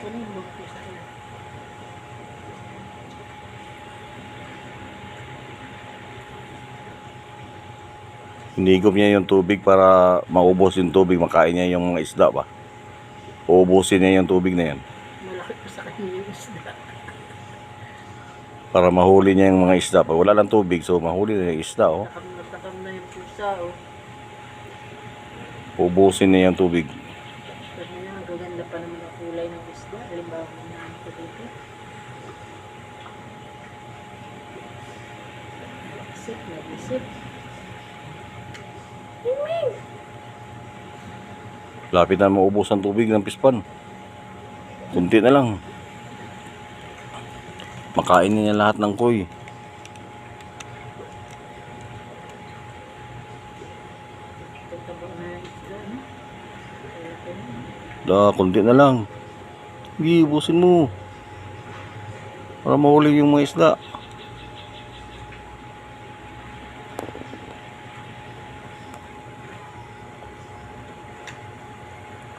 Kunin mo po sa kanya. Hinigop niya yung tubig para maubos yung tubig, makain niya yung mga isda ba. Uubusin niya yung tubig na yan. Malaki pa sa kanya yung isda. Para mahuli niya yung mga isda. Pag wala lang tubig, so mahuli na yung isda, oh. Takam na yung pusa, oh. Uubusin niya yung tubig. Sabi niya, gaganda pa naman ang kulay ng isda. Halimbawa mo naman ito dito. Nag-isip. Lapit na maubos ang tubig ng pispan. Kunti na lang. Makain niya lahat ng koy. Tataba na yung isda, no? Kunti na lang. Sige, ubusin mo. Para mahuli yung mga isda.